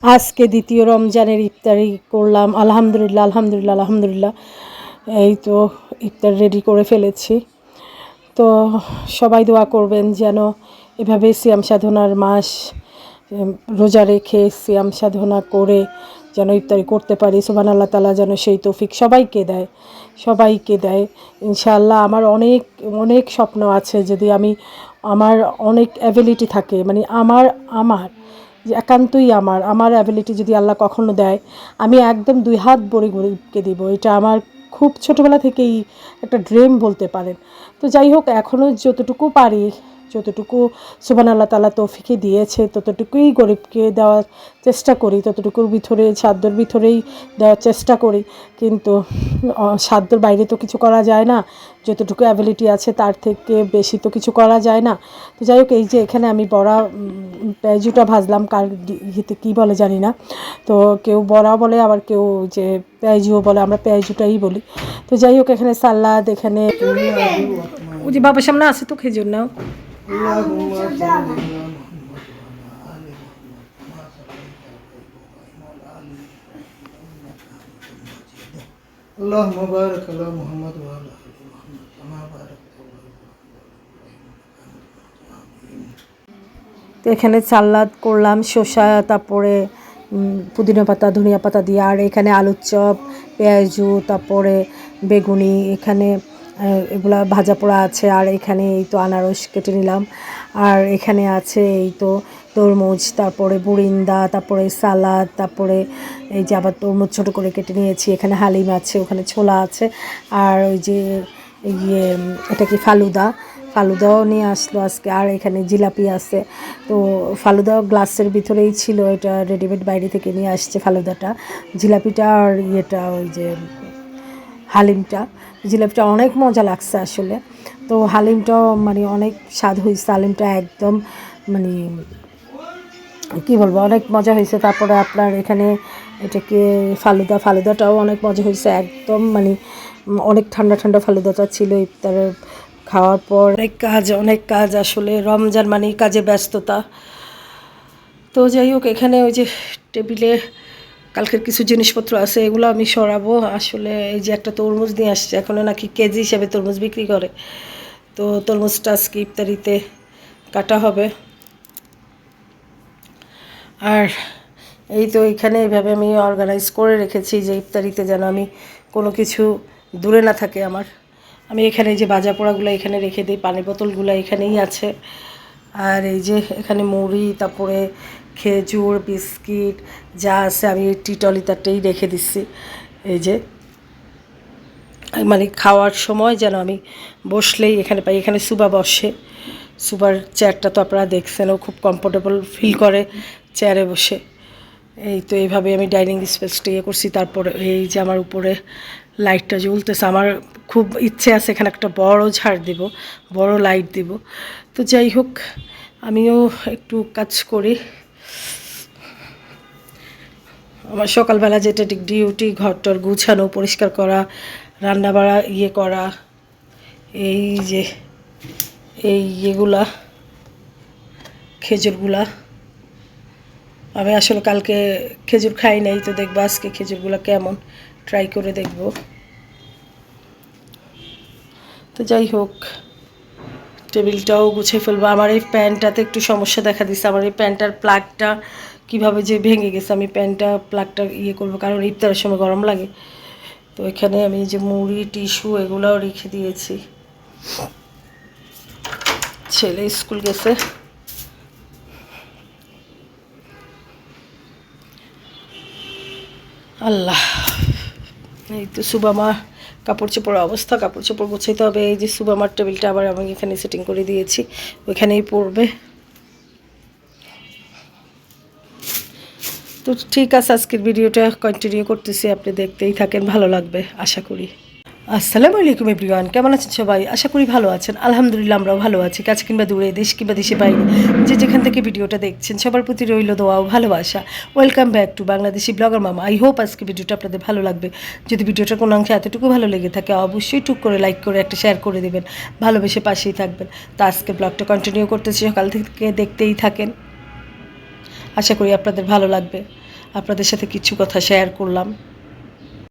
আজকে দ্বিতীয় রমজানের ইফতারি করলাম। আলহামদুলিল্লাহ আলহামদুলিল্লাহ আলহামদুলিল্লাহ। এই তো ইফতার রেডি করে ফেলেছি। তো সবাই দোয়া করবেন যেন এভাবে সিয়াম সাধনার মাস রোজা রেখে সিয়াম সাধনা করে যেন ইফতারি করতে পারি। সুবহানাল্লাহ তাআলা যেন সেই তৌফিক সবাইকে দেয় ইনশাআল্লাহ। আমার অনেক অনেক স্বপ্ন আছে, যদি আমার অনেক অ্যাবিলিটি থাকে, মানে আমার যে একান্তই আমার অ্যাবিলিটি যদি আল্লাহ কখনো দেয়, আমি একদম 2 হাত ভরে গরিবকে দিব। এটা আমার খুব ছোটোবেলা থেকেই একটা ড্রিম বলতে পারেন। তো যাই হোক, এখনও যতটুকু পারি, যতটুকু সুবহানাল্লাহ তাআলা তৌফিকে দিয়েছে ততটুকুই গরিবকে দেওয়ার চেষ্টা করি, ততটুকুর ভিতরে সাধ্যের ভিতরেই দেওয়ার চেষ্টা করি। কিন্তু সাধ্যের বাইরে তো কিছু করা যায় না, যতটুকু অ্যাবিলিটি আছে তার থেকে বেশি তো কিছু করা যায় না। তো যাই হোক, এই যে এখানে আমি বড়া পেঁয়াজুটা ভাজলাম, কার ইয়েতে কী বলে জানি না। তো কেউ বড়া বলে, আবার কেউ যে পেঁয়াজুও বলে, আমরা পেঁয়াজুটাই বলি। তো যাই হোক, এখানে সালাদ, এখানে ওই যে বাবার সামনে আছে তো খেজুর নাও। اللهم بارك على محمد وعلى آل محمد كما باركت على তো এখানে সালাদ করলাম, শসা, তারপরে পুদিনা পাতা, ধনিয়া পাতা দিয়ে। আর এখানে আলুর চপ, পেঁয়াজু, তারপরে বেগুনি, এখানে এগুলা ভাজা পোড়া আছে। আর এখানে এই তো আনারস কেটে নিলাম। আর এখানে আছে এই তো তরমুজ, তারপরে বুরিন্দা, তারপরে সালাদ, তারপরে এই যে আবার তরমুজ ছোটো করে কেটে নিয়েছি। এখানে হালিম আছে, ওখানে ছোলা আছে। আর ওই যে এটা কি ফালুদাও নিয়ে আসলো আজকে। আর এখানে জিলাপি আছে। তো ফালুদা গ্লাসের ভিতরেই ছিল, এটা রেডিমেড বাইরে থেকে নিয়ে আসছে ফালুদাটা। জিলাপিটা আর ওই যে জিলাপিটা অনেক মজা লাগছে আসলে। তো হালিমটাও মানে অনেক স্বাদ হয়েছে, হালিমটা একদম মানে কী বলবো, অনেক মজা হয়েছে। তারপরে আপনার এখানে এটাকে ফালুদাটাও অনেক মজা হয়েছে, একদম মানে অনেক ঠান্ডা ঠান্ডা ফালুদাটা ছিল। ইফতারের খাওয়ার পর অনেক কাজ আসলে, রমজান মানেই কাজে ব্যস্ততা। তো যাই হোক, এখানে ওই যে টেবিলে কালকের কিছু জিনিসপত্র আছে, এগুলো আমি সরাবো। আসলে এই যে একটা তরমুজ নিয়ে আসছে, এখনও নাকি কেজি হিসাবে তরমুজ বিক্রি করে। তো তরমুজটা আজকে ইফতারিতে কাটা হবে। আর এই তো এখানে এইভাবে আমি অর্গানাইজ করে রেখেছি যে ইফতারিতে যেন আমি কোনো কিছু দূরে না থাকে আমার। আমি এখানে যে ভাজা পোড়াগুলো এখানে রেখে দিই, পানি বোতলগুলো এখানেই আছে। আর এই যে এখানে মুড়ি, তারপরে খেজুর, বিস্কিট যা আছে আমি টলিটাতেই রেখে দিচ্ছি। এই যে মানে খাওয়ার সময় যেন আমি বসলেই এখানে পাই। এখানে সুবা বসে, সুবার চেয়ারটা তো আপনারা দেখছেন, ও খুব কমফোর্টেবল ফিল করে চেয়ারে বসে। এই তো এইভাবে আমি ডাইনিং স্পেসটা করছি। তারপরে এই যে আমার উপরে লাইটটা জ্বলতেছে, আমার খুব ইচ্ছে আছে এখানে একটা বড় ঝাড় দিব, বড় লাইট দিব। তো যাই হোক, আমিও একটু কাজ করি। আমার সকালবেলা যেটা ডিউটি, ঘরটর গুছানো, পরিষ্কার করা, রান্না বাড়া করা, এই যে এগুলা খেজুরগুলা আমি আসলে কালকে খেজুর খাই নাই, তো দেখবো আজকে খেজুরগুলো কেমন, ট্রাই করে দেখব। তো যাই হোক, টেবিলটাও গুছিয়ে ফেলবো। আমার এই প্যানটাতে একটু সমস্যা দেখা দিচ্ছে। আমার এই প্যানটার প্লাগটা কীভাবে যে ভেঙে গেছে, আমি প্লাগটা করবো, কারণ ইফতারের সময় গরম লাগে। তো এখানে আমি যে মুড়ি, টিস্যু এগুলোও রেখে দিয়েছি। ছেলে স্কুল গেছে। আল্লাহ, এই তো সুবামার কাপড় চোপড়ের অবস্থা, কাপড় চোপড় গোছাইতে হবে। এই যে সুবামার টেবিলটা আবার আমি এখানে সেটিং করে দিয়েছি, ওইখানেই পড়বে। তো ঠিক আছে, আজকের ভিডিওটা কন্টিনিউ করতেছি, আপনি দেখতেই থাকেন, ভালো লাগবে আশা করি। আসসালামু আলাইকুম এভরিওয়ান, কেমন আছেন সবাই? আশা করি ভালো আছেন। আলহামদুলিল্লাহ আমরাও ভালো আছি। কাছে কিংবা দূরে, দেশ কিংবা দেশে বাইরে, যে যেখান থেকে ভিডিওটা দেখছেন, সবার প্রতি রইল দোয়া ও ভালোবাসা। Welcome back to Bangladeshi blogger মামা। আই হোপ আজকে ভিডিওটা আপনাদের ভালো লাগবে। যদি ভিডিওটা কোনো অংশে এতটুকু ভালো লেগে থাকে, অবশ্যই টুক করে লাইক করে একটা শেয়ার করে দেবেন, ভালোবেসে পাশেই থাকবেন। তো আজকে ব্লগটা কন্টিনিউ করতেছি, সকাল থেকে দেখতেই থাকেন, আশা করি আপনাদের ভালো লাগবে। আপনাদের সাথে কিছু কথা শেয়ার করলাম।